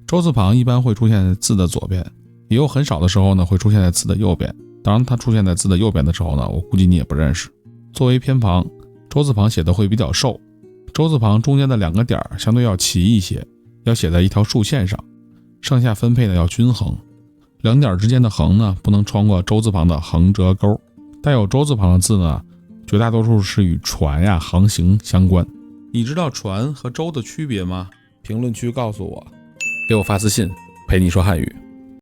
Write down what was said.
舟字旁一般会出现在字的左边，也有很少的时候呢会出现在字的右边。当然它出现在字的右边的时候呢，我估计你也不认识。作为偏旁，舟字旁写的会比较瘦，舟字旁中间的2个点相对要齐一些，要写在一条竖线上，上下分配呢要均衡。2点之间的横呢不能穿过舟字旁的横折钩。带有舟字旁的字呢，绝大多数是与船呀、航行相关。你知道船和舟的区别吗？评论区告诉我，给我发私信，陪你说汉语。